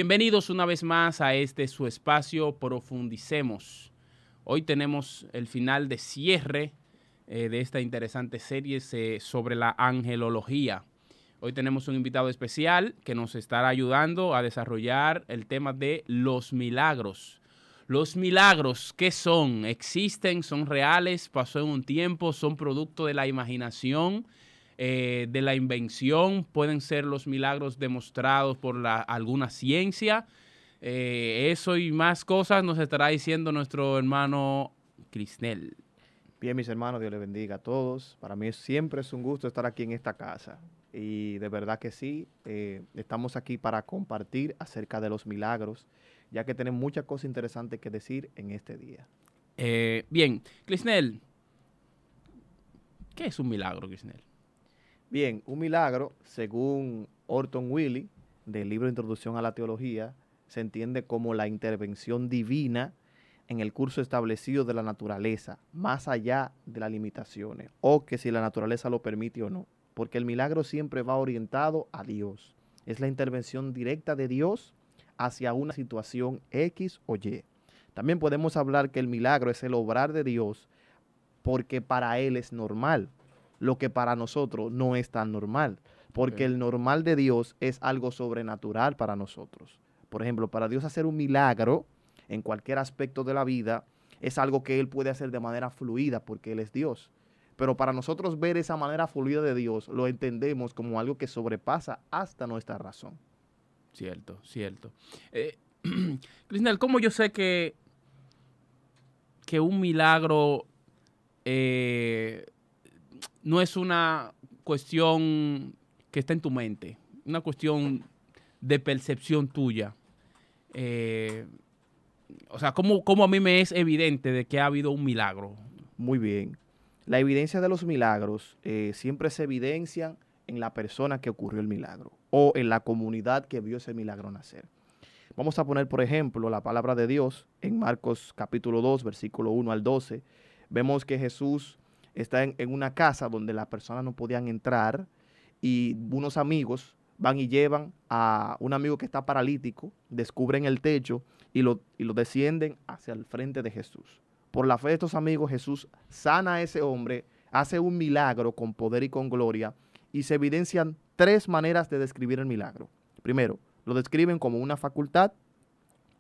Bienvenidos una vez más a este su espacio Profundicemos. Hoy tenemos el final de cierre de esta interesante serie sobre la angelología. Hoy tenemos un invitado especial que nos estará ayudando a desarrollar el tema de los milagros. Los milagros, ¿qué son? ¿Existen? ¿Son reales? ¿Pasó en un tiempo? ¿Son producto de la imaginación? De la invención? ¿Pueden ser los milagros demostrados por alguna ciencia? Eso y más cosas nos estará diciendo nuestro hermano Crisnel. Bien, mis hermanos, Dios les bendiga a todos. Para mí siempre es un gusto estar aquí en esta casa. Y de verdad que sí, estamos aquí para compartir acerca de los milagros, ya que tenemos muchas cosas interesantes que decir en este día. Bien, Crisnel, ¿qué es un milagro, Crisnel? Bien, un milagro, según Orton Willy, del libro Introducción a la Teología, se entiende como la intervención divina en el curso establecido de la naturaleza, más allá de las limitaciones, o que si la naturaleza lo permite o no, porque el milagro siempre va orientado a Dios. Es la intervención directa de Dios hacia una situación X o Y. También podemos hablar que el milagro es el obrar de Dios porque para Él es normal, lo que para nosotros no es tan normal, porque el normal de Dios es algo sobrenatural para nosotros. Por ejemplo, para Dios hacer un milagro en cualquier aspecto de la vida es algo que Él puede hacer de manera fluida porque Él es Dios. Pero para nosotros ver esa manera fluida de Dios lo entendemos como algo que sobrepasa hasta nuestra razón. Cierto, cierto. Crisnel, ¿cómo yo sé que un milagro no es una cuestión que está en tu mente, una cuestión de percepción tuya? O sea, ¿cómo a mí me es evidente de que ha habido un milagro? Muy bien. La evidencia de los milagros siempre se evidencian en la persona que ocurrió el milagro o en la comunidad que vio ese milagro nacer. Vamos a poner, por ejemplo, la palabra de Dios en Marcos capítulo 2, versículo 1 al 12. Vemos que Jesús está en una casa donde las personas no podían entrar y unos amigos van y llevan a un amigo que está paralítico, descubren el techo y lo descienden hacia el frente de Jesús. Por la fe de estos amigos, Jesús sana a ese hombre, hace un milagro con poder y con gloria, y se evidencian tres maneras de describir el milagro. Primero, lo describen como una facultad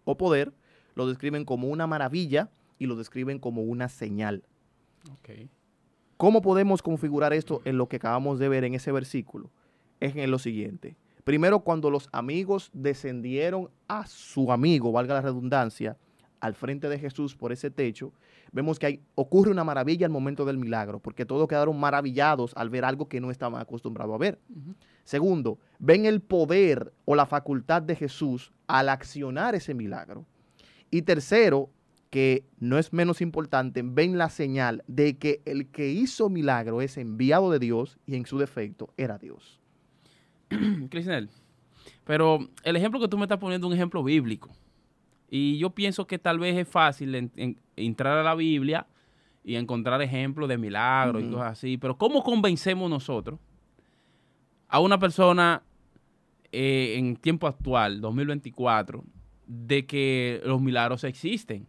o poder, lo describen como una maravilla y lo describen como una señal. Okay. ¿Cómo podemos configurar esto en lo que acabamos de ver en ese versículo? Es en lo siguiente. Primero, cuando los amigos descendieron a su amigo, valga la redundancia, al frente de Jesús por ese techo, vemos que ocurre una maravilla al momento del milagro, porque todos quedaron maravillados al ver algo que no estaban acostumbrados a ver. Segundo, ven el poder o la facultad de Jesús al accionar ese milagro. Y tercero, que no es menos importante, ven la señal de que el que hizo milagro es enviado de Dios y en su defecto era Dios. Crisnel, pero el ejemplo que tú me estás poniendo es un ejemplo bíblico. Y yo pienso que tal vez es fácil entrar a la Biblia y encontrar ejemplos de milagros y cosas así. Pero ¿cómo convencemos nosotros a una persona en tiempo actual, 2024, de que los milagros existen?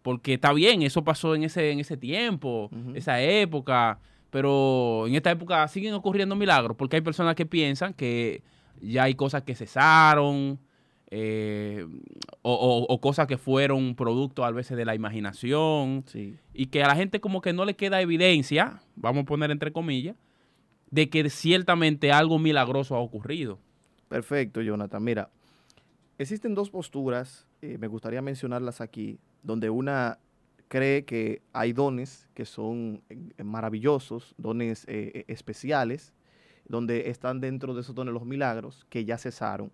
Porque está bien, eso pasó en ese tiempo, esa época, pero en esta época siguen ocurriendo milagros porque hay personas que piensan que ya hay cosas que cesaron, o cosas que fueron producto a veces de la imaginación, sí, y que a la gente como que no le queda evidencia, vamos a poner entre comillas, de que ciertamente algo milagroso ha ocurrido. Perfecto, Jonathan. Mira, existen dos posturas, me gustaría mencionarlas aquí, donde una cree que hay dones que son maravillosos, dones especiales, donde están dentro de esos dones los milagros que ya cesaron.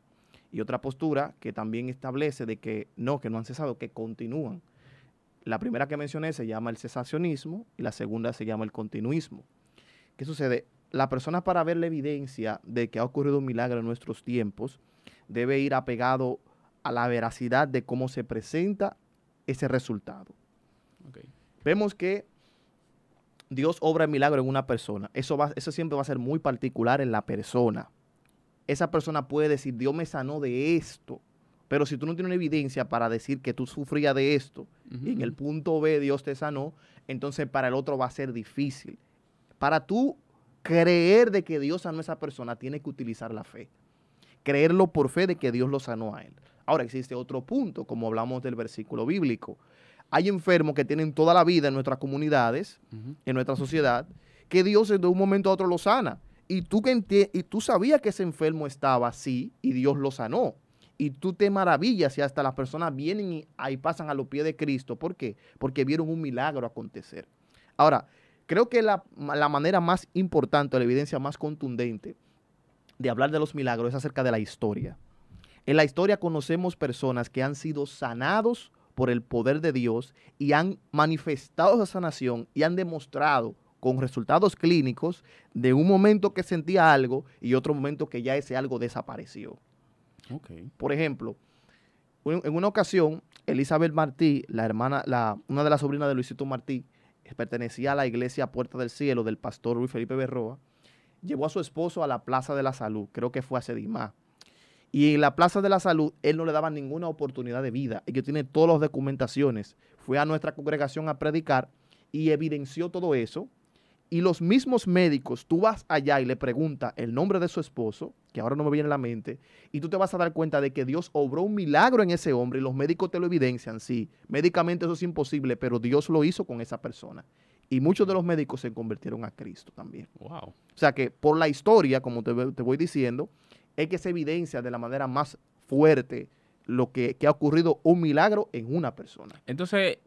Y otra postura que también establece de que no han cesado, que continúan. La primera que mencioné se llama el cesacionismo y la segunda se llama el continuismo. ¿Qué sucede? La persona, para ver la evidencia de que ha ocurrido un milagro en nuestros tiempos, debe ir apegado a la veracidad de cómo se presenta ese resultado. Okay. Vemos que Dios obra el milagro en una persona. Eso siempre va a ser muy particular en la persona. Esa persona puede decir, Dios me sanó de esto, Pero si tú no tienes una evidencia para decir que tú sufrías de esto, y en el punto B Dios te sanó, entonces para el otro va a ser difícil. Para tú creer de que Dios sanó a esa persona, tienes que utilizar la fe. Creerlo por fe de que Dios lo sanó a él. Ahora existe otro punto, como hablamos del versículo bíblico. Hay enfermos que tienen toda la vida en nuestras comunidades, en nuestra sociedad, que Dios de un momento a otro lo sana. Y tú sabías que ese enfermo estaba así y Dios lo sanó. Y tú te maravillas y hasta las personas vienen y ahí pasan a los pies de Cristo. ¿Por qué? Porque vieron un milagro acontecer. Ahora, creo que la manera más importante, la evidencia más contundente de hablar de los milagros es acerca de la historia. En la historia conocemos personas que han sido sanados por el poder de Dios y han manifestado esa sanación y han demostrado con resultados clínicos de un momento que sentía algo y otro momento que ya ese algo desapareció. Okay. Por ejemplo, en una ocasión, Elizabeth Martí, una de las sobrinas de Luisito Martí, pertenecía a la iglesia Puerta del Cielo del pastor Luis Felipe Berroa, llevó a su esposo a la Plaza de la Salud, creo que fue a Sedimá. Y en la Plaza de la Salud, él no le daba ninguna oportunidad de vida. Ellos tienen todas las documentaciones. Fue a nuestra congregación a predicar y evidenció todo eso. Y los mismos médicos, tú vas allá y le preguntas el nombre de su esposo, que ahora no me viene a la mente, y tú te vas a dar cuenta de que Dios obró un milagro en ese hombre y los médicos te lo evidencian. Sí, médicamente eso es imposible, pero Dios lo hizo con esa persona. Y muchos de los médicos se convirtieron a Cristo también. Wow. O sea que por la historia, como te voy diciendo, es que se evidencia de la manera más fuerte lo que ha ocurrido un milagro en una persona. Entonces,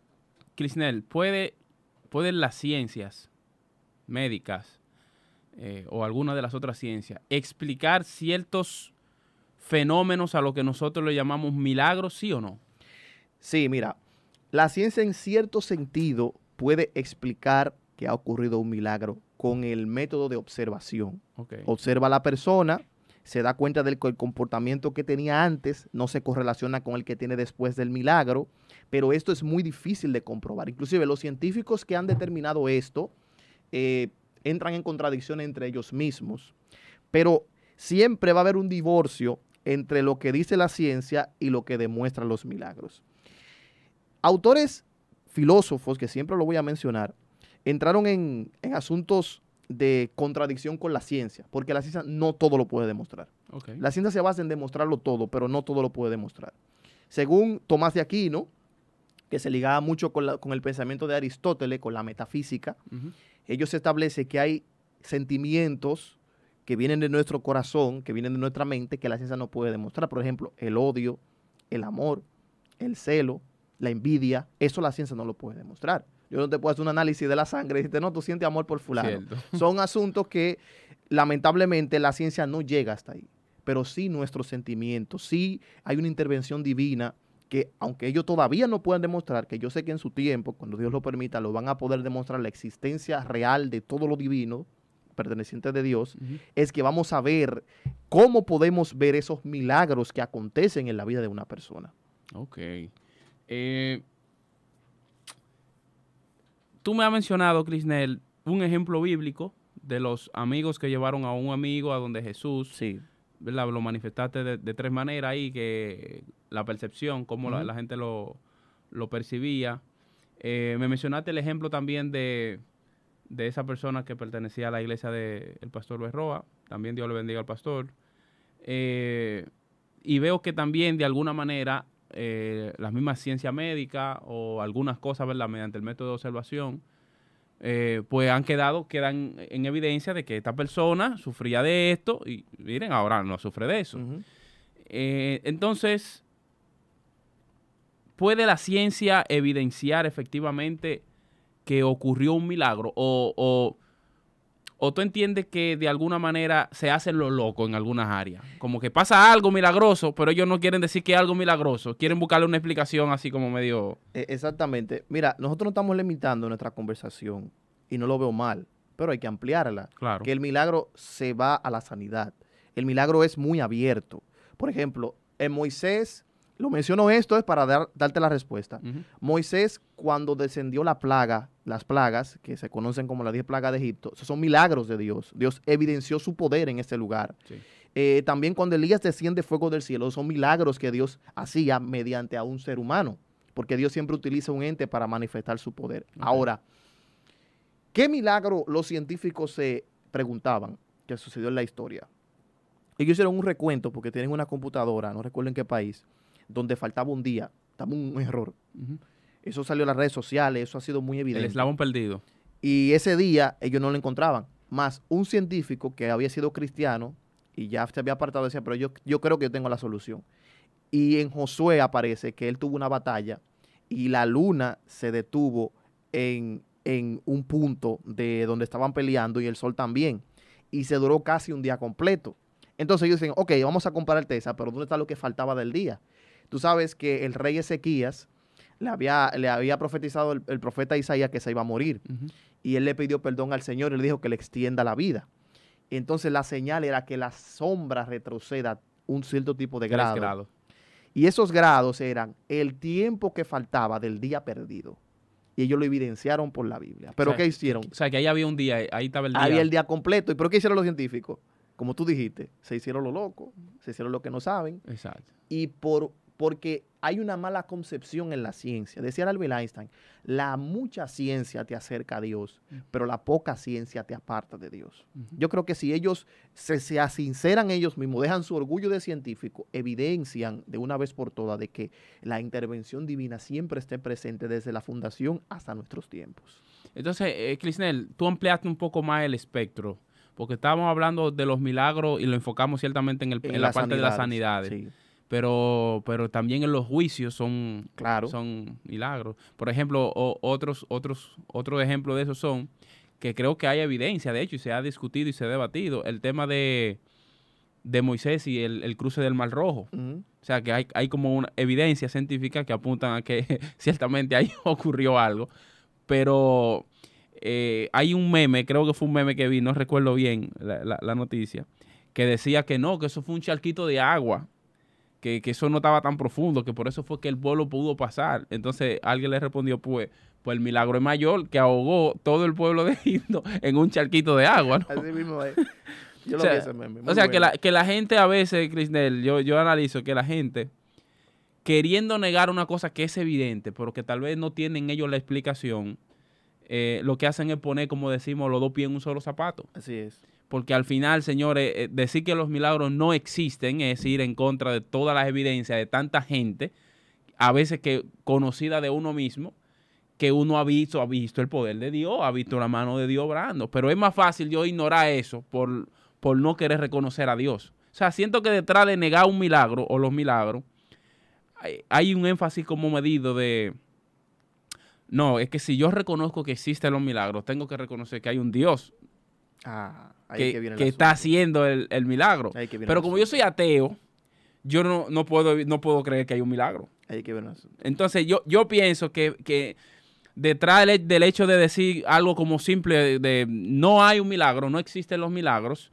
Crisnel, ¿pueden las ciencias médicas o alguna de las otras ciencias explicar ciertos fenómenos a lo que nosotros le llamamos milagros, sí o no? Sí, mira, la ciencia en cierto sentido puede explicar que ha ocurrido un milagro con el método de observación. Okay. Observa a la persona, se da cuenta del que el comportamiento que tenía antes no se correlaciona con el que tiene después del milagro, pero esto es muy difícil de comprobar. Inclusive los científicos que han determinado esto entran en contradicción entre ellos mismos, pero siempre va a haber un divorcio entre lo que dice la ciencia y lo que demuestran los milagros. Autores filósofos, que siempre lo voy a mencionar, entraron en asuntos de contradicción con la ciencia, porque la ciencia no todo lo puede demostrar. Okay. La ciencia se basa en demostrarlo todo, pero no todo lo puede demostrar. Según Tomás de Aquino, que se ligaba mucho con el pensamiento de Aristóteles, con la metafísica, ellos establecen que hay sentimientos que vienen de nuestro corazón, que vienen de nuestra mente, que la ciencia no puede demostrar. Por ejemplo, el odio, el amor, el celo, la envidia, eso la ciencia no lo puede demostrar. Yo no te puedo hacer un análisis de la sangre y decirte, no, tú sientes amor por fulano. Cierto. Son asuntos que lamentablemente la ciencia no llega hasta ahí. Pero sí nuestros sentimientos, sí hay una intervención divina que, aunque ellos todavía no puedan demostrar, que yo sé que en su tiempo, cuando Dios lo permita, lo van a poder demostrar la existencia real de todo lo divino, perteneciente de Dios, es que vamos a ver cómo podemos ver esos milagros que acontecen en la vida de una persona. Ok. Tú me has mencionado, Crisnel, un ejemplo bíblico de los amigos que llevaron a un amigo a donde Jesús, Sí. ¿verdad? Lo manifestaste de tres maneras ahí, que la percepción, cómo la gente lo percibía. Me mencionaste el ejemplo también de esa persona que pertenecía a la iglesia del pastor Berroa. También Dios le bendiga al pastor. Y veo que también de alguna manera las mismas ciencias médicas o algunas cosas, ¿verdad? Mediante el método de observación, pues quedan en evidencia de que esta persona sufría de esto y miren, ahora no sufre de eso. Entonces, ¿puede la ciencia evidenciar efectivamente que ocurrió un milagro? ¿O tú entiendes que de alguna manera se hacen lo loco en algunas áreas? Como que pasa algo milagroso, pero ellos no quieren decir que es algo milagroso. Quieren buscarle una explicación así como medio... Exactamente. Mira, nosotros no estamos limitando nuestra conversación y no lo veo mal, pero hay que ampliarla. Claro. Que el milagro se va a la sanidad. El milagro es muy abierto. Por ejemplo, en Moisés, lo menciono esto es para darte la respuesta. Moisés, cuando descendió las plagas, que se conocen como las 10 plagas de Egipto, esos son milagros de Dios. Dios evidenció su poder en ese lugar. Sí. También cuando Elías desciende fuego del cielo, son milagros que Dios hacía mediante a un ser humano, porque Dios siempre utiliza un ente para manifestar su poder. Okay. Ahora, ¿qué milagro los científicos se preguntaban que sucedió en la historia? Ellos hicieron un recuento porque tienen una computadora, no recuerdo en qué país, donde faltaba un día, estaba un error. Eso salió en las redes sociales, eso ha sido muy evidente. El eslabón perdido. Y ese día ellos no lo encontraban. Más un científico que había sido cristiano y ya se había apartado, decía, pero yo creo que yo tengo la solución. Y en Josué aparece que él tuvo una batalla y la luna se detuvo en un punto de donde estaban peleando y el sol también. Y se duró casi un día completo. Entonces ellos dicen, ok, vamos a comparar esa, pero ¿dónde está lo que faltaba del día? Tú sabes que el rey Ezequías le había profetizado el profeta Isaías que se iba a morir. Y él le pidió perdón al Señor y le dijo que le extienda la vida. Entonces la señal era que la sombra retroceda un cierto tipo de grado. Y esos grados eran el tiempo que faltaba del día perdido. Y ellos lo evidenciaron por la Biblia. ¿Pero qué hicieron? O sea, que ahí había un día, ahí estaba el día. Había el día completo. ¿Pero qué hicieron los científicos? Como tú dijiste, se hicieron lo loco, se hicieron lo que no saben. Exacto. Y porque hay una mala concepción en la ciencia. Decía Albert Einstein, la mucha ciencia te acerca a Dios, pero la poca ciencia te aparta de Dios. Yo creo que si ellos se sinceran ellos mismos, dejan su orgullo de científico, evidencian de una vez por todas de que la intervención divina siempre esté presente desde la fundación hasta nuestros tiempos. Entonces, Clisnel, tú ampliaste un poco más el espectro, porque estábamos hablando de los milagros y lo enfocamos ciertamente en la parte de las sanidades. Sí. Pero también en los juicios son milagros. Por ejemplo, otros ejemplos de eso son que creo que hay evidencia, de hecho, y se ha discutido y se ha debatido, el tema de Moisés y el cruce del Mar Rojo. O sea, que hay como una evidencia científica que apuntan a que ciertamente ahí ocurrió algo. Pero hay un meme, creo que fue un meme que vi, no recuerdo bien la noticia, que decía que no, que eso fue un charquito de agua. Que eso no estaba tan profundo, que por eso fue que el pueblo pudo pasar. Entonces alguien le respondió, pues el milagro es mayor, que ahogó todo el pueblo de Egipto en un charquito de agua, ¿no? Así mismo es. Yo lo vi ese meme. O sea, que la gente a veces, Crisnel, yo analizo que la gente, queriendo negar una cosa que es evidente, pero que tal vez no tienen ellos la explicación, lo que hacen es poner, como decimos, los dos pies en un solo zapato. Así es. Porque al final, señores, decir que los milagros no existen es ir en contra de todas las evidencias de tanta gente, a veces que conocida de uno mismo, que uno ha visto el poder de Dios, ha visto la mano de Dios obrando. Pero es más fácil yo ignorar eso por no querer reconocer a Dios. O sea, siento que detrás de negar un milagro o los milagros, hay un énfasis como medido de... No, es que si yo reconozco que existen los milagros, tengo que reconocer que hay un Dios que está haciendo el milagro. Pero como yo soy ateo, yo no puedo creer que hay un milagro. Entonces yo pienso que detrás del hecho de decir algo como simple de no hay un milagro, no existen los milagros,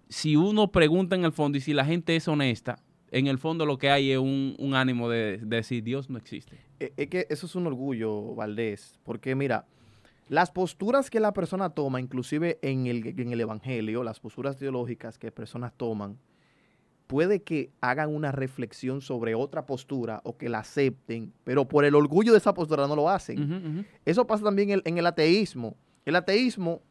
si uno pregunta en el fondo y si la gente es honesta, en el fondo lo que hay es un ánimo de decir Dios no existe. Es que eso es un orgullo, Valdés, porque mira, las posturas que la persona toma, inclusive en el evangelio, las posturas teológicas que personas toman, puede que hagan una reflexión sobre otra postura o que la acepten, pero por el orgullo de esa postura no lo hacen. Eso pasa también en el ateísmo. El ateísmo,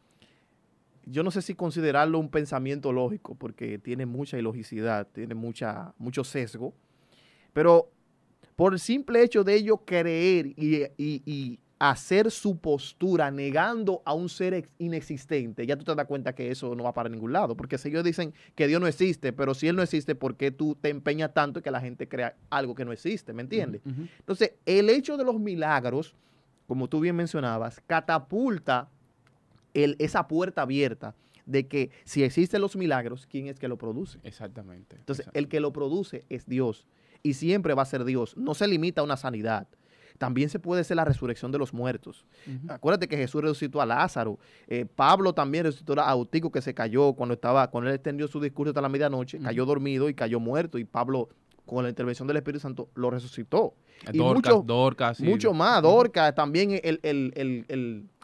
yo no sé si considerarlo un pensamiento lógico, porque tiene mucha ilogicidad, tiene mucho sesgo, pero por el simple hecho de ello creer y hacer su postura negando a un ser inexistente, ya tú te das cuenta que eso no va para ningún lado, porque si ellos dicen que Dios no existe, pero si Él no existe, ¿por qué tú te empeñas tanto en que la gente crea algo que no existe? ¿Me entiendes? Entonces, el hecho de los milagros, como tú bien mencionabas, catapulta esa puerta abierta de que si existen los milagros, ¿quién es que lo produce? Exactamente. Entonces, el que lo produce es Dios y siempre va a ser Dios. No se limita a una sanidad. También se puede ser la resurrección de los muertos. Acuérdate que Jesús resucitó a Lázaro. Pablo también resucitó a Eutico, que se cayó cuando él extendió su discurso hasta la medianoche, cayó dormido y cayó muerto. Y Pablo, con la intervención del Espíritu Santo, lo resucitó. Dorcas, mucho más. Dorcas, también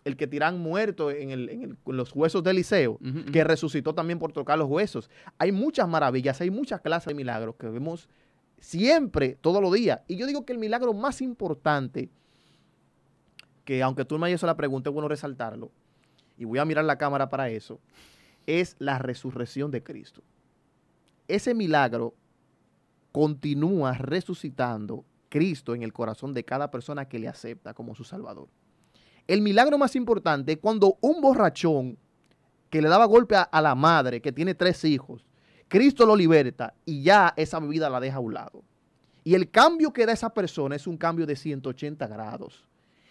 el que tiran muerto en los huesos de Eliseo, que resucitó también por tocar los huesos. Hay muchas maravillas, hay muchas clases de milagros que vemos siempre, todos los días. Y yo digo que el milagro más importante, que aunque tú me hayas hecho la pregunta, es bueno resaltarlo, y voy a mirar la cámara para eso, es la resurrección de Cristo. Ese milagro continúa resucitando Cristo en el corazón de cada persona que le acepta como su Salvador. El milagro más importante es cuando un borrachón que le daba golpe a la madre, que tiene 3 hijos, Cristo lo liberta y ya esa bebida la deja a un lado. Y el cambio que da esa persona es un cambio de 180 grados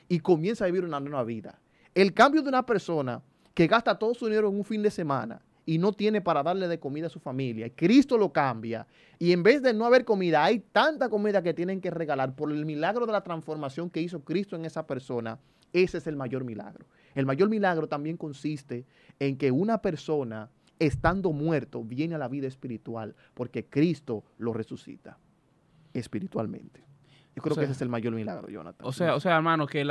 y comienza a vivir una nueva vida. El cambio de una persona que gasta todo su dinero en un fin de semana y no tiene para darle de comida a su familia, Cristo lo cambia y en vez de no haber comida, hay tanta comida que tienen que regalar por el milagro de la transformación que hizo Cristo en esa persona. Ese es el mayor milagro. El mayor milagro también consiste en que una persona, estando muerto, viene a la vida espiritual porque Cristo lo resucita espiritualmente. Yo creo que ese es el mayor milagro, Jonathan. O sea, hermano, que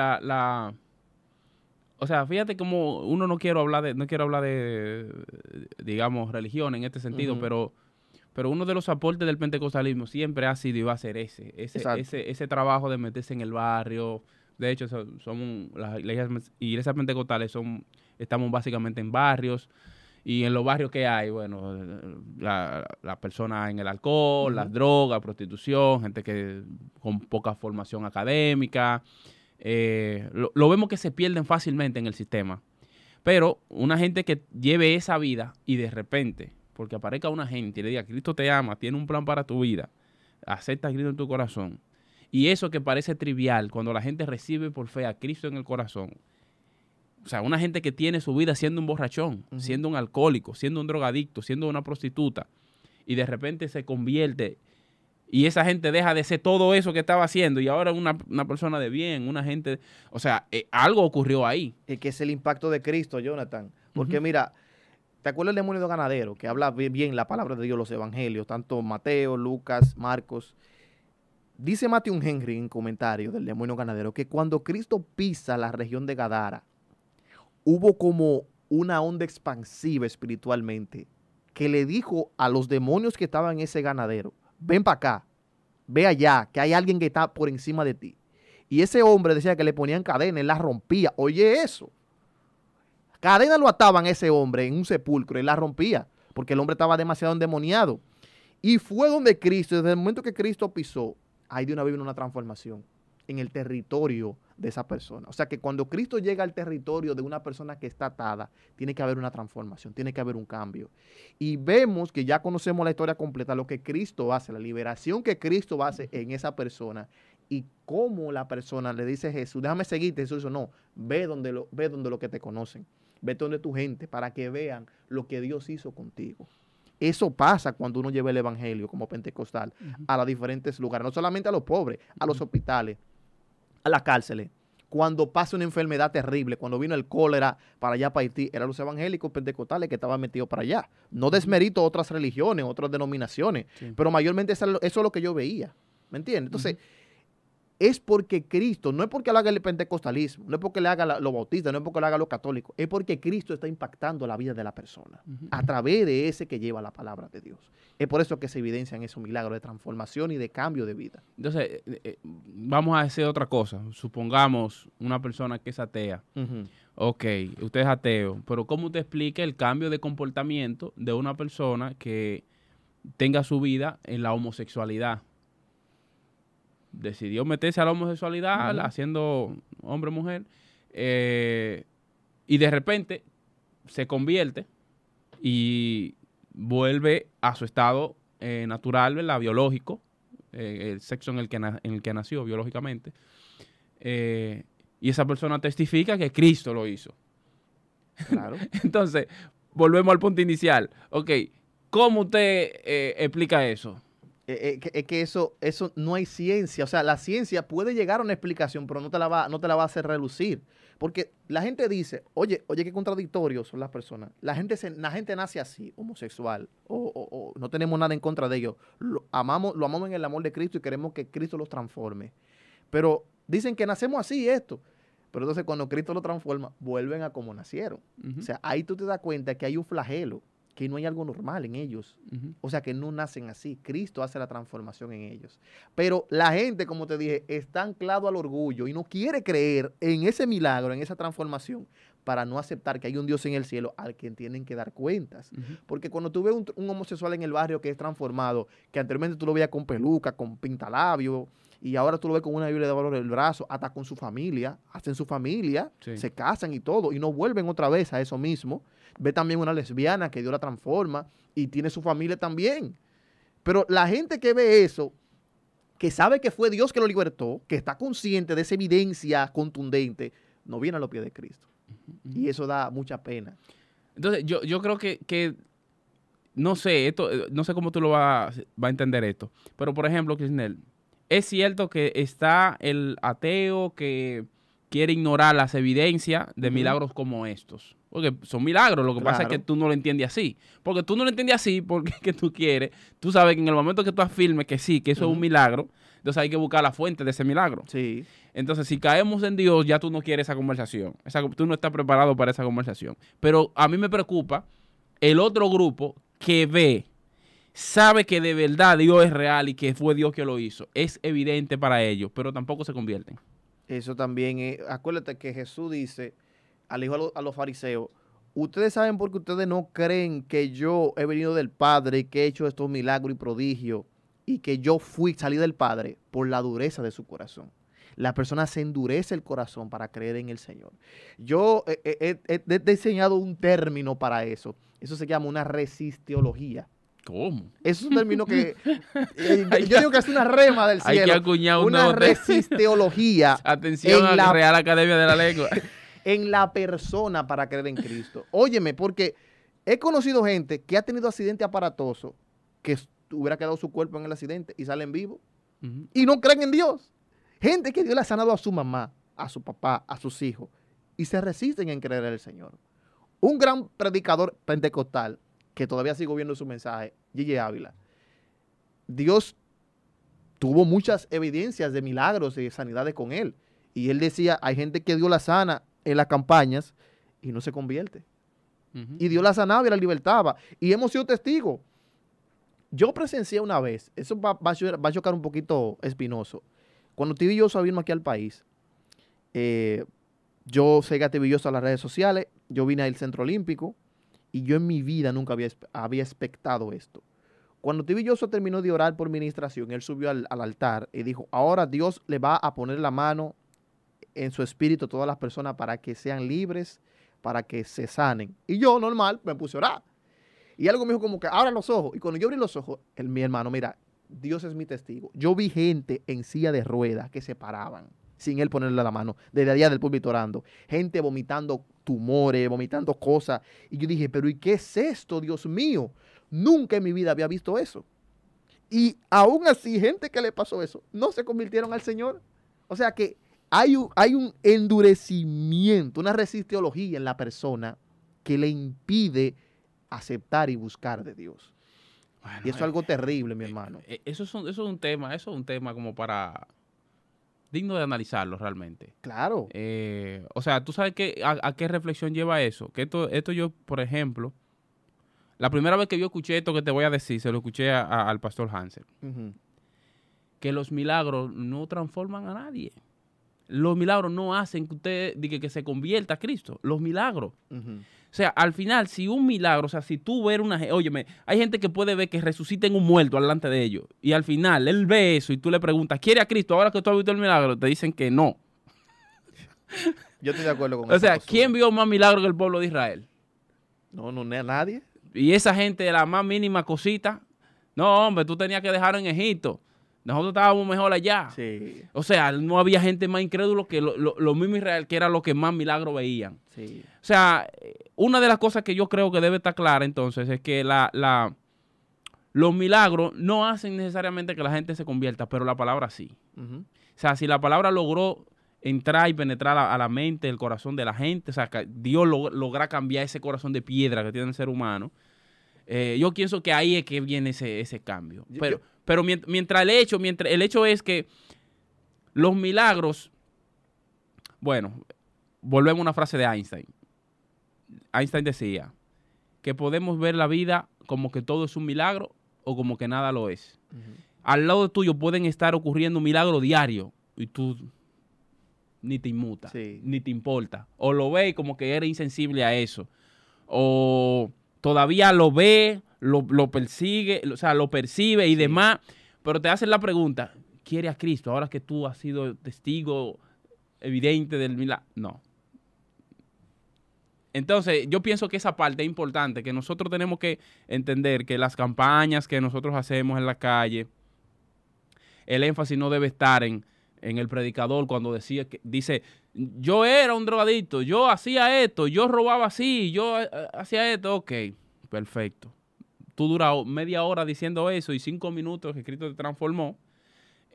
o sea, fíjate como uno no quiero hablar de digamos, religión en este sentido, pero uno de los aportes del pentecostalismo siempre ha sido y va a ser ese trabajo de meterse en el barrio. De hecho, somos las iglesias pentecostales estamos básicamente en barrios. Y en los barrios que hay, bueno, la persona en el alcohol, las drogas, prostitución, gente que con poca formación académica. Lo vemos que se pierden fácilmente en el sistema. Pero una gente que lleve esa vida y de repente, porque aparezca una gente y le diga, Cristo te ama, tiene un plan para tu vida, acepta a Cristo en tu corazón. Y eso que parece trivial, cuando la gente recibe por fe a Cristo en el corazón, o sea, una gente que tiene su vida siendo un borrachón, siendo un alcohólico, siendo un drogadicto, siendo una prostituta, y de repente se convierte, y esa gente deja de ser todo eso que estaba haciendo, y ahora una persona de bien, una gente, o sea, algo ocurrió ahí. Es que es el impacto de Cristo, Jonathan. Porque mira, ¿te acuerdas del demonio ganadero? Que habla bien la palabra de Dios, los evangelios, tanto Mateo, Lucas, Marcos. Dice Matthew Henry en comentario del demonio ganadero que cuando Cristo pisa la región de Gadara, hubo como una onda expansiva espiritualmente que le dijo a los demonios que estaban en ese ganadero, ven para acá, ve allá, que hay alguien que está por encima de ti. Y ese hombre decía que le ponían cadena, él la rompía. Oye eso. Cadena lo ataban a ese hombre en un sepulcro, él la rompía, porque el hombre estaba demasiado endemoniado. Y fue donde Cristo, desde el momento que Cristo pisó, ahí de una vez vino una transformación en el territorio de esa persona. O sea que cuando Cristo llega al territorio de una persona que está atada, tiene que haber una transformación, tiene que haber un cambio. Y vemos que ya conocemos la historia completa, lo que Cristo hace, la liberación que Cristo hace en esa persona y cómo la persona le dice a Jesús, déjame seguirte. Jesús dice, no, ve donde lo que te conocen, ve donde tu gente, para que vean lo que Dios hizo contigo. Eso pasa cuando uno lleva el evangelio como pentecostal a los diferentes lugares, no solamente a los pobres, a los hospitales, a las cárceles. Cuando pasa una enfermedad terrible, cuando vino el cólera para allá, para Haití, eran los evangélicos pentecostales que estaban metidos para allá. No desmerito otras religiones, otras denominaciones, pero mayormente eso es lo que yo veía. ¿Me entiendes? Entonces, es porque Cristo, no es porque le haga el pentecostalismo, no es porque le haga los bautistas, no es porque le haga los católicos, es porque Cristo está impactando la vida de la persona a través de ese que lleva la palabra de Dios. Es por eso que se evidencian esos milagros de transformación y de cambio de vida. Entonces, vamos a hacer otra cosa. Supongamos una persona que es atea. Ok, usted es ateo, pero ¿cómo usted explica el cambio de comportamiento de una persona que tenga su vida en la homosexualidad? Decidió meterse a la homosexualidad, haciendo hombre-mujer, y de repente se convierte y vuelve a su estado natural, ¿verdad? Biológico, el sexo en el que nació biológicamente, y esa persona testifica que Cristo lo hizo. Claro. Entonces, volvemos al punto inicial. Ok, ¿cómo usted explica eso? Es que eso no hay ciencia. O sea, la ciencia puede llegar a una explicación, pero no te la va a hacer relucir. Porque la gente dice, oye, qué contradictorios son las personas. La gente nace así, homosexual, o no tenemos nada en contra de ellos. Lo amamos en el amor de Cristo y queremos que Cristo los transforme. Pero dicen que nacemos así, esto. Pero entonces cuando Cristo lo transforma, vuelven a como nacieron. O sea, ahí tú te das cuenta que hay un flagelo, que no hay algo normal en ellos. O sea, que no nacen así. Cristo hace la transformación en ellos. Pero la gente, como te dije, está anclado al orgullo y no quiere creer en ese milagro, en esa transformación, para no aceptar que hay un Dios en el cielo al que tienen que dar cuentas. Porque cuando tú ves un homosexual en el barrio que es transformado, que anteriormente tú lo veías con peluca, con pintalabio, y ahora tú lo ves con una Biblia de valor en el brazo, hasta con su familia, hacen su familia, sí, se casan y todo, y no vuelven otra vez a eso mismo. Ve también una lesbiana que Dios la transforma y tiene su familia también. Pero la gente que ve eso, que sabe que fue Dios que lo libertó, que está consciente de esa evidencia contundente, no viene a los pies de Cristo. Y eso da mucha pena. Entonces, yo creo que no sé, no sé cómo tú lo vas a entender esto, pero por ejemplo, Crisnel, es cierto que está el ateo que quiere ignorar las evidencias de milagros como estos. Porque son milagros, lo que pasa es que tú no lo entiendes así. Porque tú no lo entiendes así porque que tú quieres. Tú sabes que en el momento que tú afirmes que sí, que eso es un milagro, entonces hay que buscar la fuente de ese milagro. Sí. Entonces, si caemos en Dios, ya tú no quieres esa conversación. Tú no estás preparado para esa conversación. Pero a mí me preocupa el otro grupo que sabe que de verdad Dios es real y que fue Dios que lo hizo. Es evidente para ellos, pero tampoco se convierten. Eso también es. Acuérdate que Jesús dice, al hijo a los fariseos, ustedes saben porque ustedes no creen que yo he venido del Padre y que he hecho estos milagros y prodigios y que yo salí del Padre por la dureza de su corazón. La persona se endurece el corazón para creer en el Señor. Yo he diseñado un término para eso. Eso se llama una resistiología. ¿Cómo? Es un término que yo digo que es una rema del cielo. Hay que acuñar una resistiología. Atención a la Real Academia de la Lengua. En la persona para creer en Cristo. Óyeme, porque he conocido gente que ha tenido accidente aparatoso, que hubiera quedado su cuerpo en el accidente y salen vivos y no creen en Dios. Gente que Dios le ha sanado a su mamá, a su papá, a sus hijos y se resisten en creer en el Señor. Un gran predicador pentecostal que todavía sigo viendo su mensaje, Gigi Ávila. Dios tuvo muchas evidencias de milagros y de sanidades con él. Y él decía, hay gente que Dios la sana en las campañas y no se convierte. Y Dios la sanaba y la libertaba. Y hemos sido testigos. Yo presencié una vez, eso va a chocar un poquito espinoso. Cuando TV Yoso vino aquí al país, yo seguí a TV Yoso a las redes sociales, yo vine al Centro Olímpico, y yo en mi vida nunca había expectado esto. Cuando TV Yoso terminó de orar por ministración, él subió al altar y dijo, ahora Dios le va a poner la mano en su espíritu a todas las personas para que sean libres, para que se sanen. Y yo, normal, me puse a orar. Y algo me dijo como que, abra los ojos. Y cuando yo abrí los ojos, mi hermano, mira, Dios es mi testigo. Yo vi gente en silla de ruedas que se paraban sin él ponerle la mano, desde allá del púlpito orando. Gente vomitando tumores, vomitando cosas. Y yo dije, pero ¿y qué es esto, Dios mío? Nunca en mi vida había visto eso. Y aún así, gente que le pasó eso, no se convirtieron al Señor. O sea que hay un endurecimiento, una resistiología en la persona que le impide aceptar y buscar de Dios. Bueno, y eso es algo terrible, mi hermano. Eso es un tema como para digno de analizarlo realmente. Claro. O sea, ¿tú sabes a qué reflexión lleva eso? Que esto yo, por ejemplo, la primera vez que yo escuché esto que te voy a decir, se lo escuché al pastor Hansel. Que los milagros no transforman a nadie. Los milagros no hacen que usted diga que se convierta a Cristo. Los milagros. O sea, al final, si un milagro, o sea, si tú ves óyeme, hay gente que puede ver que resuciten un muerto delante de ellos. Y al final, él ve eso y tú le preguntas, ¿quiere a Cristo ahora que tú has visto el milagro? Te dicen que no. Yo estoy de acuerdo con eso. O sea, ¿quién vio más milagros que el pueblo de Israel? No, nadie. Y esa gente de la más mínima cosita, no, hombre, tú tenías que dejar en Egipto. Nosotros estábamos mejor allá. Sí. O sea, no había gente más incrédulo que lo mismo Israel, que era lo que más milagros veían. Sí. O sea, una de las cosas que yo creo que debe estar clara entonces es que los milagros no hacen necesariamente que la gente se convierta, pero la palabra sí. O sea, si la palabra logró entrar y penetrar a la mente, el corazón de la gente, o sea, que Dios logra cambiar ese corazón de piedra que tiene el ser humano, yo pienso que ahí es que viene ese cambio. Pero mientras el hecho es que los milagros, bueno, volvemos a una frase de Einstein. Einstein decía que podemos ver la vida como que todo es un milagro o como que nada lo es. Al lado tuyo pueden estar ocurriendo un milagro diario y tú ni te inmuta, ni te importa. O lo ves como que eres insensible a eso. O todavía lo ve, lo persigue, o sea, lo percibe y demás, pero te hacen la pregunta, ¿quiere a Cristo ahora que tú has sido testigo evidente del milagro? No. Entonces, yo pienso que esa parte es importante, que nosotros tenemos que entender que las campañas que nosotros hacemos en la calle, el énfasis no debe estar en el predicador cuando dice, yo era un drogadicto, yo hacía esto, yo robaba así, yo hacía esto. Ok, perfecto. Tú duras media hora diciendo eso y 5 minutos que Cristo te transformó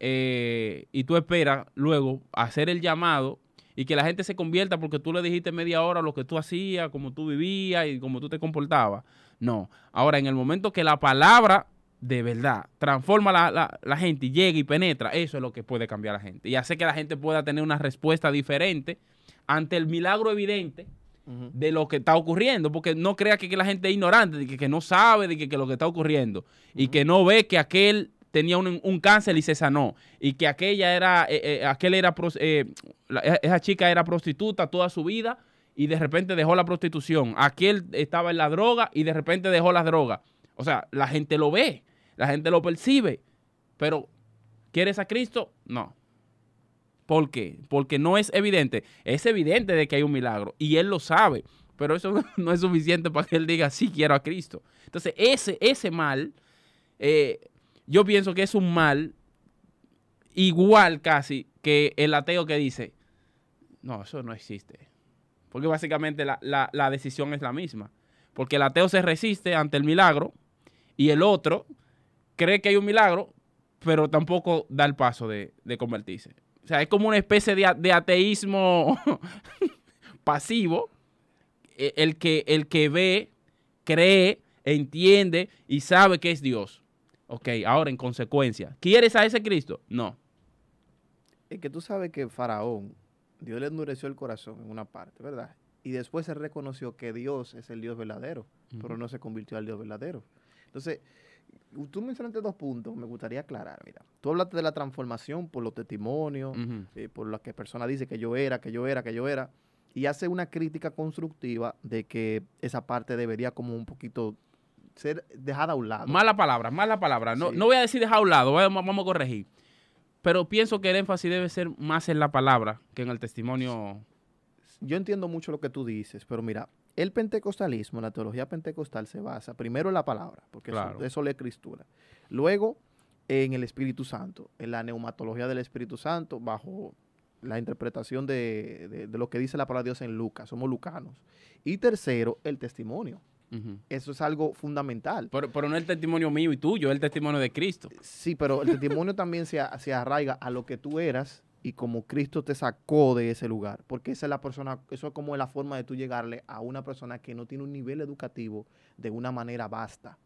y tú esperas luego hacer el llamado y que la gente se convierta porque tú le dijiste media hora lo que tú hacías, cómo tú vivías y cómo tú te comportabas. No. Ahora, en el momento que la palabra de verdad transforma la gente y llega y penetra, eso es lo que puede cambiar a la gente y hace que la gente pueda tener una respuesta diferente ante el milagro evidente de lo que está ocurriendo, porque no crea que la gente es ignorante, de que no sabe de que lo que está ocurriendo y que no ve que aquel tenía un cáncer y se sanó y que esa chica era prostituta toda su vida y de repente dejó la prostitución, aquel estaba en la droga y de repente dejó la droga. O sea, la gente lo ve, la gente lo percibe, pero ¿quieres a Cristo? No. ¿Por qué? Porque no es evidente. Es evidente de que hay un milagro y él lo sabe, pero eso no es suficiente para que él diga, sí, quiero a Cristo. Entonces, ese mal, yo pienso que es un mal igual casi que el ateo que dice, no, eso no existe. Porque básicamente la decisión es la misma. Porque el ateo se resiste ante el milagro y el otro cree que hay un milagro, pero tampoco da el paso de convertirse. O sea, es como una especie de ateísmo pasivo, el que ve, cree, entiende y sabe que es Dios. Ok, ahora en consecuencia, ¿quieres a ese Cristo? No. Es que tú sabes que Faraón, Dios le endureció el corazón en una parte, ¿verdad? Y después se reconoció que Dios es el Dios verdadero, pero no se convirtió al Dios verdadero. Entonces, tú mencionaste 2 puntos, me gustaría aclarar. Mira, tú hablaste de la transformación por los testimonios, por lo que persona dice que yo era, y hace una crítica constructiva de que esa parte debería como un poquito ser dejada a un lado. Mala palabra. No, sí. No voy a decir dejada a un lado, vamos a corregir. Pero pienso que el énfasis debe ser más en la palabra que en el testimonio. Yo entiendo mucho lo que tú dices, pero mira, el pentecostalismo, la teología pentecostal se basa primero en la palabra, porque claro, eso es la escritura. Luego, en el Espíritu Santo, en la neumatología del Espíritu Santo, bajo la interpretación de lo que dice la palabra de Dios en Lucas, somos lucanos. Y tercero, el testimonio. Eso es algo fundamental. Pero no el testimonio mío y tuyo, es el testimonio de Cristo. Sí, pero el testimonio también se arraiga a lo que tú eras y como Cristo te sacó de ese lugar. Porque esa es la persona, eso es como la forma de tú llegarle a una persona que no tiene un nivel educativo de una manera vasta.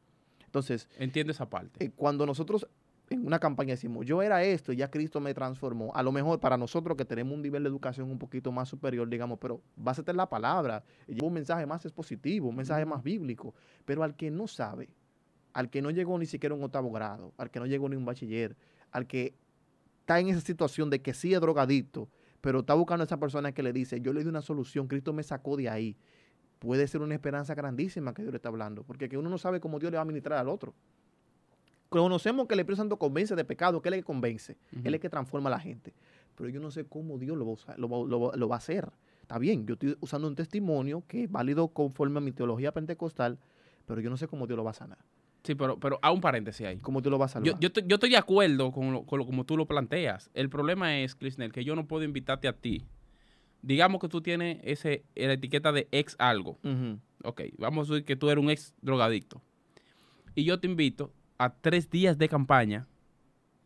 Entonces, entiendo esa parte. Cuando nosotros en una campaña decimos, yo era esto y ya Cristo me transformó, a lo mejor para nosotros que tenemos un nivel de educación un poquito más superior, digamos, pero básate en la palabra, lleva un mensaje más expositivo, un mensaje más bíblico, pero al que no sabe, al que no llegó ni siquiera a un 8º grado, al que no llegó ni un bachiller, al que está en esa situación de que sí es drogadicto, pero está buscando a esa persona que le dice, yo le di una solución, Cristo me sacó de ahí, puede ser una esperanza grandísima que Dios le está hablando, porque que uno no sabe cómo Dios le va a ministrar al otro. Conocemos que el Espíritu Santo convence de pecado, que Él es el que convence, Él es el que transforma a la gente. Pero yo no sé cómo Dios lo va a hacer. Está bien, yo estoy usando un testimonio que es válido conforme a mi teología pentecostal, pero yo no sé cómo Dios lo va a sanar. Sí, pero a un paréntesis ahí. ¿Cómo Dios lo va a salvar? Yo estoy de acuerdo con como tú lo planteas. El problema es, Crisnel, que yo no puedo invitarte a ti. Digamos que tú tienes la etiqueta de ex algo. Ok, vamos a decir que tú eres un ex drogadicto. Y yo te invito a 3 días de campaña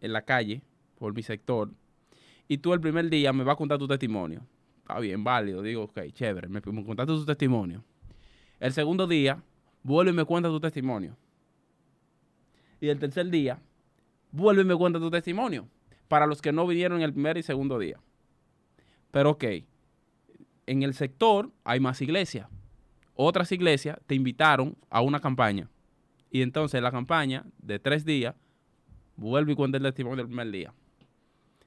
en la calle, por mi sector, y tú el primer día me vas a contar tu testimonio. Está bien, válido. Digo, ok, chévere, me contaste tu testimonio. El segundo día, vuelve y me cuenta tu testimonio. Y el tercer día, vuelve y me cuenta tu testimonio. Para los que no vinieron el primer y segundo día. Pero ok, en el sector hay más iglesias. Otras iglesias te invitaron a una campaña. Y entonces la campaña de 3 días, vuelve y cuenta el testimonio del primer día.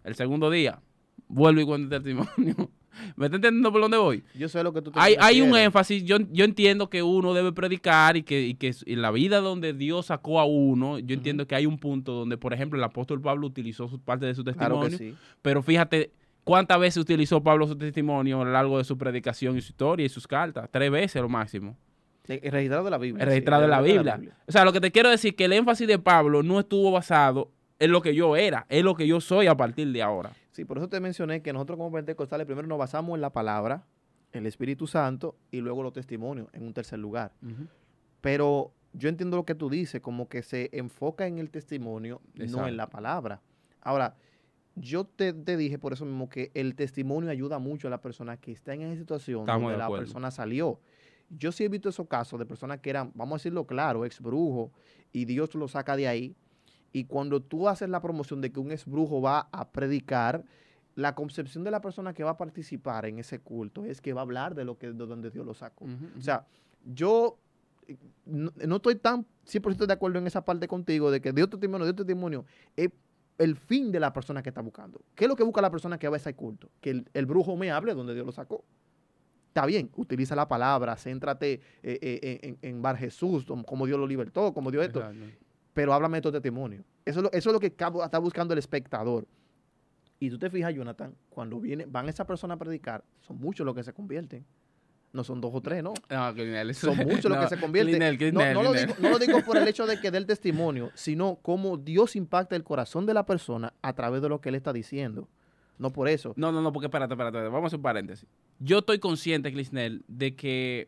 El segundo día, vuelve y cuenta el testimonio. ¿Me estás entendiendo por dónde voy? Yo sé lo que tú te Hay un énfasis. Yo entiendo que uno debe predicar y que en la vida donde Dios sacó a uno, yo entiendo que hay un punto donde, por ejemplo, el apóstol Pablo utilizó parte de su testimonio. Claro que sí. Pero fíjate cuántas veces utilizó Pablo su testimonio a lo largo de su predicación y su historia y sus cartas. 3 veces lo máximo. Registrado de la Biblia. Registrado en la Biblia. O sea, lo que te quiero decir es que el énfasis de Pablo no estuvo basado en lo que yo era, es lo que yo soy a partir de ahora. Sí, por eso te mencioné que nosotros como pentecostales primero nos basamos en la palabra, el Espíritu Santo y luego los testimonios en un tercer lugar. Pero yo entiendo lo que tú dices, como que se enfoca en el testimonio, no en la palabra. Ahora, yo te dije por eso mismo que el testimonio ayuda mucho a la persona que está en esa situación donde la persona salió. Yo sí he visto esos casos de personas que eran, vamos a decirlo claro, ex brujo, y Dios lo saca de ahí. Y cuando tú haces la promoción de que un ex brujo va a predicar, la concepción de la persona que va a participar en ese culto es que va a hablar de donde Dios lo sacó. O sea, yo no estoy tan 100% de acuerdo en esa parte contigo de que Dios testimonio es el fin de la persona que está buscando. ¿Qué es lo que busca la persona que va a ese culto? Que el brujo me hable donde Dios lo sacó. Está bien, utiliza la palabra, céntrate en Bar Jesús, como Dios lo libertó, como Dios esto. Pero háblame de tu testimonio. Eso es lo que está buscando el espectador. Y tú te fijas, Jonathan, cuando van esas personas a predicar, son muchos los que se convierten. No son 2 o 3, ¿no? Son muchos los que se convierten. No lo digo por el hecho de que dé el testimonio, sino cómo Dios impacta el corazón de la persona a través de lo que él está diciendo. No por eso. No, porque espérate. Vamos a hacer un paréntesis. Yo estoy consciente, Clisnel, de que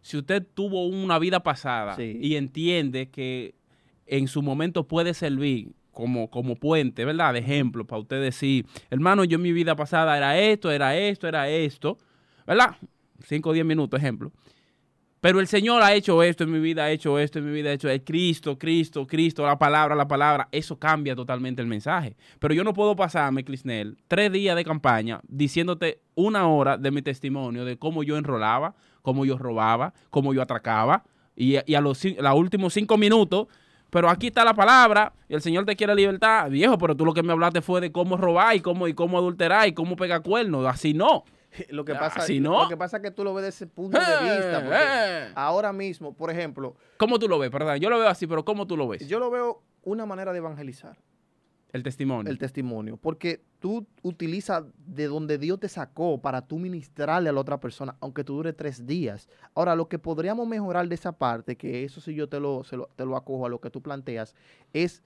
si usted tuvo una vida pasada y entiende que en su momento puede servir como puente, ¿verdad? De ejemplo, para usted decir, hermano, yo en mi vida pasada era esto, ¿verdad? 5 o 10 minutos, ejemplo. Pero el Señor ha hecho esto en mi vida, ha hecho esto en mi vida, ha hecho Cristo, la palabra, eso cambia totalmente el mensaje. Pero yo no puedo pasarme, Clisnel, 3 días de campaña diciéndote 1 hora de mi testimonio de cómo yo enrolaba, cómo yo robaba, cómo yo atracaba, y a los últimos 5 minutos, pero aquí está la palabra, y el Señor te quiere libertad. Viejo, pero tú lo que me hablaste fue de cómo robar y cómo adulterar y cómo pegar cuernos. Así no. Lo que pasa es que tú lo ves desde ese punto de vista. Porque ahora mismo, por ejemplo... ¿Cómo tú lo ves? Perdón, yo lo veo así, pero ¿cómo tú lo ves? Yo lo veo una manera de evangelizar. El testimonio. El testimonio. Porque tú utilizas de donde Dios te sacó para tú ministrarle a la otra persona, aunque tú dure 3 días. Ahora, lo que podríamos mejorar de esa parte, que eso sí yo te lo acojo a lo que tú planteas, es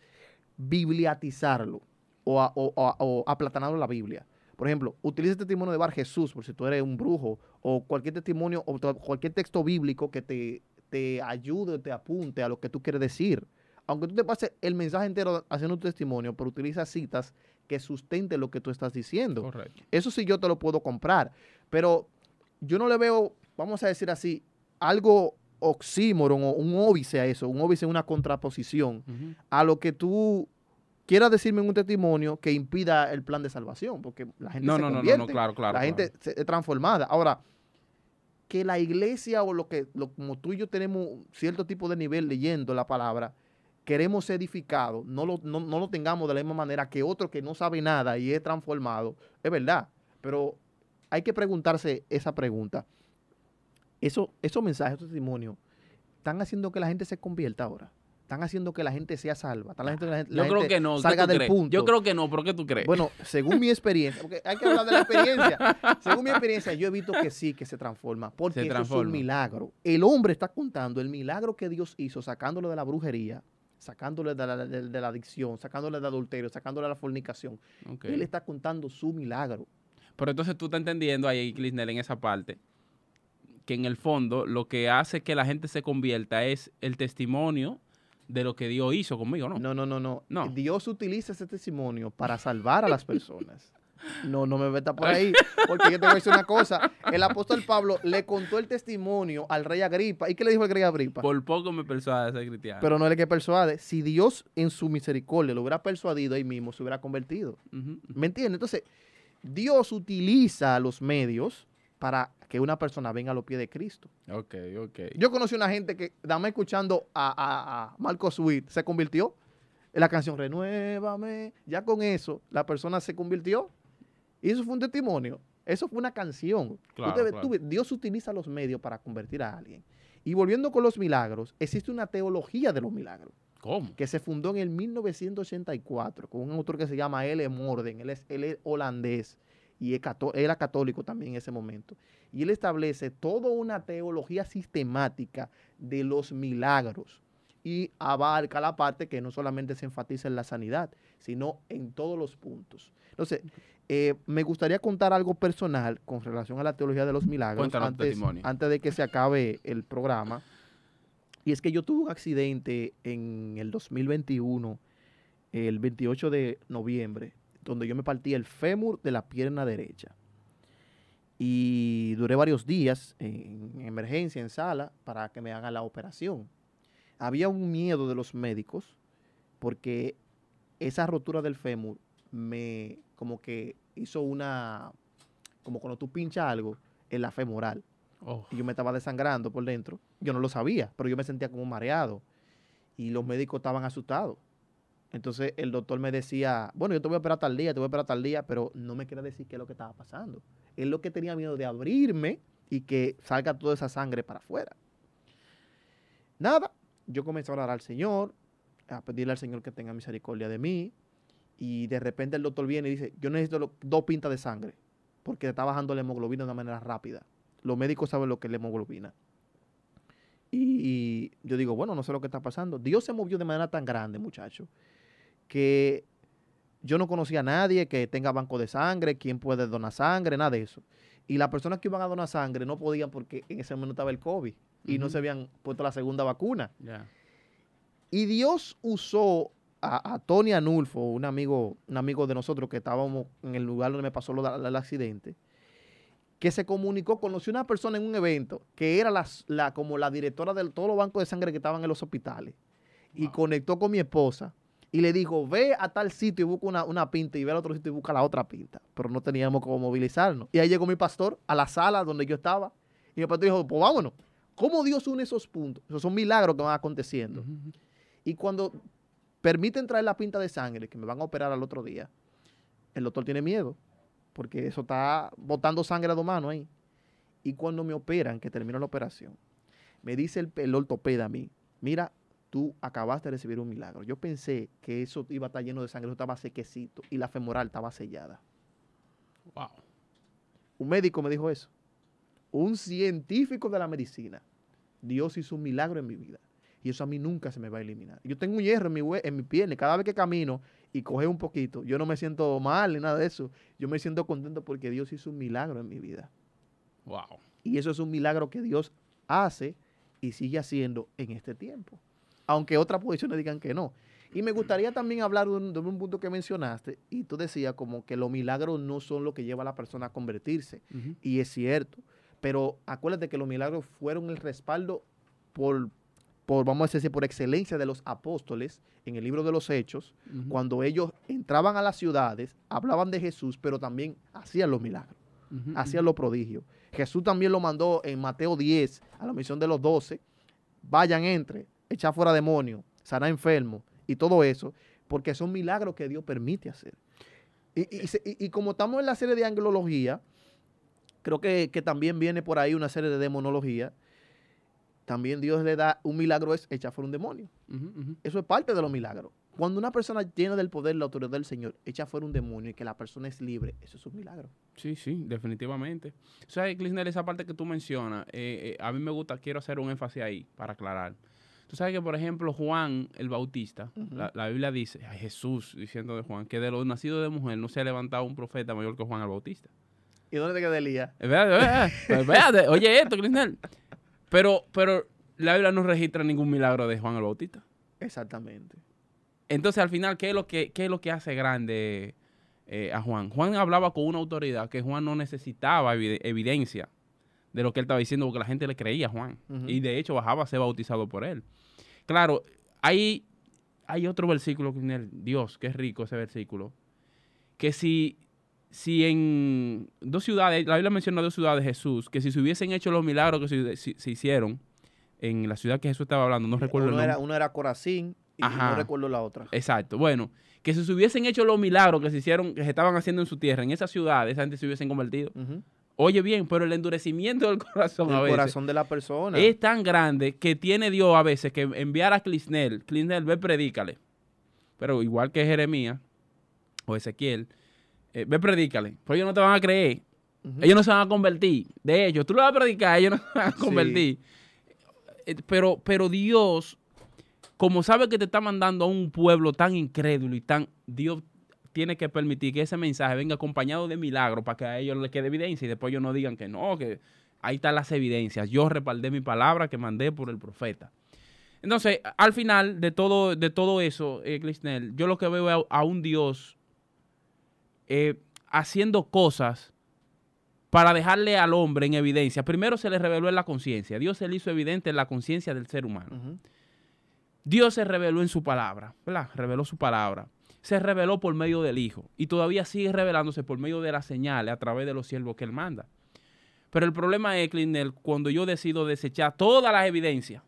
bibliatizarlo o aplatanarlo la Biblia. Por ejemplo, utiliza el testimonio de Bar Jesús, por si tú eres un brujo, o cualquier testimonio, o cualquier texto bíblico que te ayude, te apunte a lo que tú quieres decir. Aunque tú te pases el mensaje entero haciendo tu testimonio, pero utiliza citas que sustenten lo que tú estás diciendo. Correcto. Eso sí yo te lo puedo comprar. Pero yo no le veo, vamos a decir así, algo oxímoron o un óbice a eso, un óbice, una contraposición a lo que tú quieras decirme en un testimonio que impida el plan de salvación, porque la gente se convierte, claro. La gente es transformada. Ahora, que la iglesia como tú y yo tenemos cierto tipo de nivel leyendo la palabra, queremos ser edificados, no lo tengamos de la misma manera que otro que no sabe nada y es transformado, es verdad, pero hay que preguntarse esa pregunta. Esos mensajes, esos testimonios, ¿están haciendo que la gente se convierta ahora? ¿Están haciendo que la gente sea salva? Yo creo que no. Salga del punto. Yo creo que no, pero ¿qué tú crees? Bueno, según mi experiencia, porque hay que hablar de la experiencia. Según mi experiencia, yo he visto que sí, que se transforma. Porque eso es un milagro. El hombre está contando el milagro que Dios hizo, sacándolo de la brujería, sacándole de la adicción, sacándole de adulterio, sacándole de la fornicación. Él está contando su milagro. Pero entonces tú estás entendiendo ahí, Clisnel, en esa parte, que en el fondo lo que hace que la gente se convierta es el testimonio de lo que Dios hizo conmigo, ¿no? No. Dios utiliza ese testimonio para salvar a las personas. No me metas por ahí, porque yo te voy a decir una cosa. El apóstol Pablo le contó el testimonio al rey Agripa. ¿Y qué le dijo el rey Agripa? Por poco me persuade a ser cristiano. Pero no es el que persuade. Si Dios en su misericordia lo hubiera persuadido ahí mismo, se hubiera convertido. ¿Me entiendes? Entonces, Dios utiliza los medios para que una persona venga a los pies de Cristo. Ok, ok. Yo conocí una gente que, dame escuchando a Marcos Witt, se convirtió en la canción Renuévame. Ya con eso, la persona se convirtió. Y eso fue un testimonio. Eso fue una canción. Claro, claro. Dios utiliza los medios para convertir a alguien. Y volviendo con los milagros, existe una teología de los milagros. ¿Cómo? Que se fundó en el 1984 con un autor que se llama L. Morden. Él es holandés y era católico también en ese momento. Y él establece toda una teología sistemática de los milagros y abarca la parte que no solamente se enfatiza en la sanidad, sino en todos los puntos. Entonces, me gustaría contar algo personal con relación a la teología de los milagros antes de que se acabe el programa. Y es que yo tuve un accidente en el 2021, el 28 de noviembre, donde yo me partí el fémur de la pierna derecha. Y duré varios días en emergencia, en sala, para que me hagan la operación. Había un miedo de los médicos porque esa rotura del fémur me como que hizo como cuando tú pinchas algo en la femoral. Oh. Y yo me estaba desangrando por dentro. Yo no lo sabía, pero yo me sentía como mareado. Y los médicos estaban asustados. Entonces el doctor me decía, bueno, yo te voy a operar tal día, pero no me quería decir qué es lo que estaba pasando. Él lo que tenía miedo de abrirme y que salga toda esa sangre para afuera. Nada, yo comencé a orar al Señor, a pedirle al Señor que tenga misericordia de mí. Y de repente el doctor viene y dice, yo necesito 2 pintas de sangre, porque está bajando la hemoglobina de una manera rápida. Los médicos saben lo que es la hemoglobina. Y yo digo, bueno, no sé lo que está pasando. Dios se movió de manera tan grande, muchacho, que yo no conocía a nadie que tenga banco de sangre, quién puede donar sangre, nada de eso. Y las personas que iban a donar sangre no podían porque en ese momento estaba el COVID y no se habían puesto la segunda vacuna. Yeah. Y Dios usó a Tony Anulfo, un amigo de nosotros que estábamos en el lugar donde me pasó el accidente, que se conoció una persona en un evento que era como la directora de todos los bancos de sangre que estaban en los hospitales. Wow. Y conectó con mi esposa y le dijo, ve a tal sitio y busca una pinta y ve al otro sitio y busca la otra pinta. Pero no teníamos cómo movilizarnos. Y ahí llegó mi pastor a la sala donde yo estaba y mi pastor dijo, pues vámonos. ¿Cómo Dios une esos puntos? Esos son milagros que van aconteciendo. Uh-huh. Y cuando permiten traer la pinta de sangre, que me van a operar al otro día, el doctor tiene miedo, porque eso está botando sangre a 2 manos ahí. Y cuando me operan, que termina la operación, me dice el ortopeda a mí, mira, tú acabaste de recibir un milagro. Yo pensé que eso iba a estar lleno de sangre, eso estaba sequecito y la femoral estaba sellada. Wow. Un médico me dijo eso. Un científico de la medicina. Dios hizo un milagro en mi vida. Y eso a mí nunca se me va a eliminar. Yo tengo un hierro en mi pierna. Cada vez que camino y coge un poquito, yo no me siento mal ni nada de eso. Yo me siento contento porque Dios hizo un milagro en mi vida. Wow. Y eso es un milagro que Dios hace y sigue haciendo en este tiempo. Aunque otras posiciones digan que no. Y me gustaría también hablar de un punto que mencionaste. Y tú decías como que los milagros no son lo que lleva a la persona a convertirse. Uh-huh. Y es cierto. Pero acuérdate que los milagros fueron el respaldo vamos a decir, por excelencia de los apóstoles en el libro de los Hechos, uh-huh. Cuando ellos entraban a las ciudades, hablaban de Jesús, pero también hacían los milagros, uh-huh. Hacían los prodigios. Jesús también lo mandó en Mateo 10, a la misión de los 12, vayan, entre, echar fuera demonios, sanar enfermos y todo eso, porque son milagros que Dios permite hacer. Y como estamos en la serie de angelología, creo que también viene por ahí una serie de demonología. También Dios le da un milagro, es echar fuera un demonio. Uh-huh, uh-huh. Eso es parte de los milagros. Cuando una persona llena del poder, la autoridad del Señor, echa fuera un demonio y que la persona es libre, eso es un milagro. Sí, sí, definitivamente. O sea, Clisner, esa parte que tú mencionas, a mí me gusta, quiero hacer un énfasis ahí para aclarar. Tú sabes que, por ejemplo, Juan el Bautista, uh-huh. la Biblia dice, Jesús diciendo de Juan, que de los nacidos de mujer no se ha levantado un profeta mayor que Juan el Bautista. ¿Y dónde te queda Elías? Espérate, oye esto, Clisner. Pero la Biblia no registra ningún milagro de Juan el Bautista. Exactamente. Entonces, al final, ¿qué es lo que hace grande a Juan? Juan hablaba con una autoridad que Juan no necesitaba evidencia de lo que él estaba diciendo, porque la gente le creía a Juan. Uh-huh. Y de hecho bajaba a ser bautizado por él. Claro, hay otro versículo, Dios, qué rico ese versículo, que si si en 2 ciudades, la Biblia menciona 2 ciudades de Jesús, que si se hubiesen hecho los milagros que se hicieron en la ciudad que Jesús estaba hablando, no recuerdo el nombre. Uno era Corazín y Ajá. no recuerdo la otra. Exacto. Bueno, que si se hubiesen hecho los milagros que se hicieron, que se estaban haciendo en su tierra, en esa ciudad, esa gente se hubiesen convertido. Oye bien, pero el endurecimiento del corazón a veces, el corazón de la persona es tan grande que tiene Dios a veces que enviar a Clisnel, ve, predícale. Pero igual que Jeremías o Ezequiel, ve, predícale. Pero ellos no te van a creer. Ellos no se van a convertir. De hecho, tú lo vas a predicar, ellos no se van a convertir. Sí. Pero Dios, como sabe que te está mandando a un pueblo tan incrédulo y tan... Dios tiene que permitir que ese mensaje venga acompañado de milagros para que a ellos les quede evidencia y después ellos no digan que no, que ahí están las evidencias. Yo respaldé mi palabra que mandé por el profeta. Entonces, al final de todo eso, Clisnel, yo lo que veo es a un Dios haciendo cosas para dejarle al hombre en evidencia. Primero se le reveló en la conciencia. Dios se le hizo evidente en la conciencia del ser humano. Dios se reveló en su palabra, ¿verdad? Reveló su palabra. Se reveló por medio del Hijo y todavía sigue revelándose por medio de las señales a través de los siervos que Él manda. Pero el problema es, Clisnel, cuando yo decido desechar todas las evidencias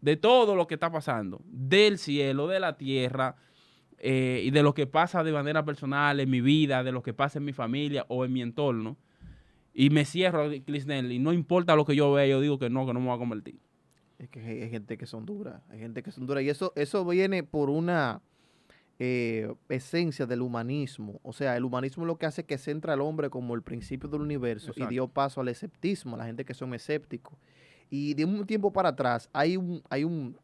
de todo lo que está pasando, del cielo, de la tierra y de lo que pasa de manera personal en mi vida, de lo que pasa en mi familia o en mi entorno, y me cierro, Clisnel, y no importa lo que yo vea, yo digo que no me voy a convertir. Es que hay gente que son duras, y eso viene por una esencia del humanismo. O sea, el humanismo lo que hace es que centra al hombre como el principio del universo. Exacto. Y dio paso al escepticismo, a la gente que son escépticos. Y de un tiempo para atrás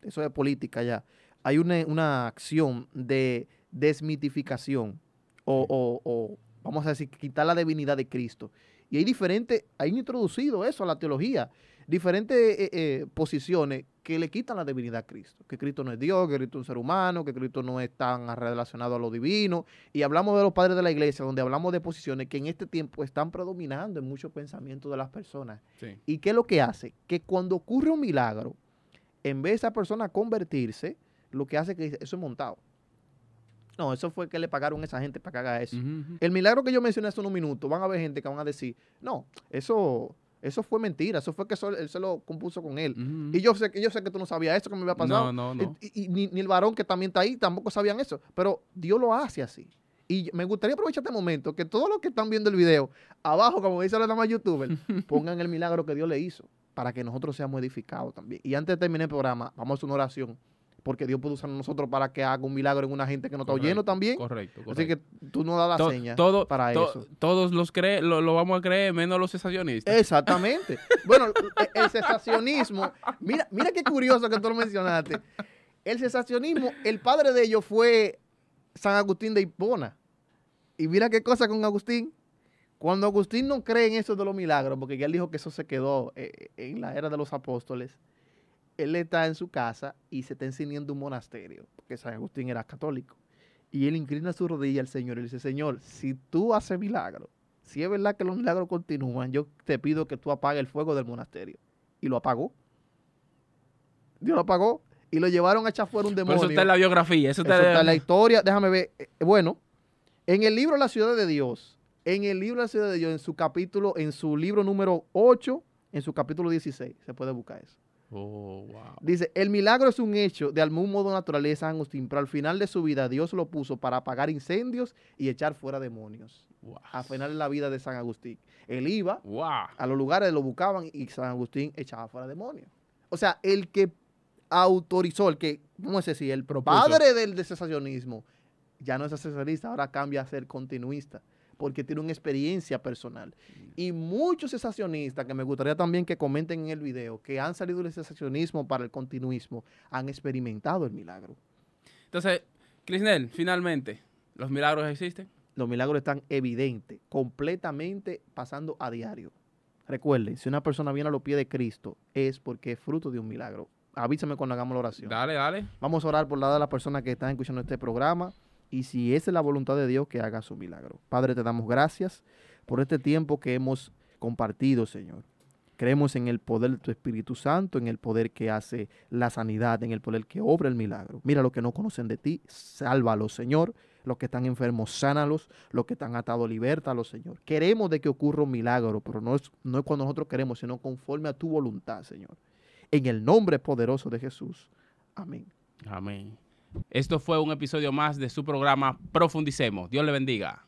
eso es política ya, hay una acción de desmitificación o vamos a decir, quitar la divinidad de Cristo. Y hay introducido eso a la teología, diferentes posiciones que le quitan la divinidad a Cristo, que Cristo no es Dios, que Cristo es un ser humano, que Cristo no es tan relacionado a lo divino. Y hablamos de los padres de la iglesia, donde hablamos de posiciones que en este tiempo están predominando en muchos pensamientos de las personas. Sí. ¿Y qué es lo que hace? Que cuando ocurre un milagro, en vez de esa persona convertirse, lo que hace es que eso es montado. No, eso fue que le pagaron a esa gente para que haga eso. El milagro que yo mencioné hace unos minutos, van a haber gente que van a decir, no, eso fue mentira, eso fue que él se lo compuso con él. Y yo sé que tú no sabías eso que me había pasado. No. Y ni el varón que también está ahí tampoco sabían eso. Pero Dios lo hace así. Y me gustaría aprovechar este momento que todos los que están viendo el video, abajo, como dice los demás youtubers, pongan el milagro que Dios le hizo para que nosotros seamos edificados también. Y antes de terminar el programa, vamos a hacer una oración. Porque Dios puede usar a nosotros para que haga un milagro en una gente que no está oyendo también. Correcto. Así que tú nos das la seña para eso. Todos lo vamos a creer, menos los cesacionistas. Exactamente. Bueno, el cesacionismo, mira qué curioso que tú lo mencionaste. El cesacionismo, el padre de ellos fue San Agustín de Hipona. Y mira qué cosa con Agustín. Cuando Agustín no cree en eso de los milagros, porque ya él dijo que eso se quedó en la era de los apóstoles, él está en su casa y se está encendiendo un monasterio, porque San Agustín era católico. Y él inclina su rodilla al Señor y le dice, Señor, si tú haces milagros, si es verdad que los milagros continúan, yo te pido que tú apagues el fuego del monasterio. Y lo apagó. Dios lo apagó y lo llevaron a echar fuera un demonio. Pero eso está en la biografía. Eso está en la historia. Déjame ver. Bueno, en el libro La Ciudad de Dios, en su libro número 8, en su capítulo 16, se puede buscar eso. Oh, wow. Dice, el milagro es un hecho de algún modo natural de San Agustín, pero al final de su vida Dios lo puso para apagar incendios y echar fuera demonios. Wow. Al final de la vida de San Agustín. Él iba a los lugares, lo buscaban y San Agustín echaba fuera demonios. O sea, el que autorizó, ¿cómo se dice? El padre del cesacionismo, ya no es cesacionista, ahora cambia a ser continuista, porque tiene una experiencia personal. Y muchos cesacionistas, que me gustaría también que comenten en el video, que han salido del cesacionismo para el continuismo, han experimentado el milagro. Entonces, Clisnel, finalmente, ¿los milagros existen? Los milagros están evidentes, completamente pasando a diario. Recuerden, si una persona viene a los pies de Cristo, es porque es fruto de un milagro. Avísame cuando hagamos la oración. Dale. Vamos a orar por la de las personas que están escuchando este programa. Y si esa es la voluntad de Dios, que haga su milagro. Padre, te damos gracias por este tiempo que hemos compartido, Señor. Creemos en el poder de tu Espíritu Santo, en el poder que hace la sanidad, en el poder que obra el milagro. Mira los que no conocen de ti, sálvalos, Señor. Los que están enfermos, sánalos. Los que están atados, libértalos, Señor. Queremos de que ocurra un milagro, pero no es cuando nosotros queremos, sino conforme a tu voluntad, Señor. En el nombre poderoso de Jesús. Amén. Amén. Esto fue un episodio más de su programa Profundicemos. Dios le bendiga.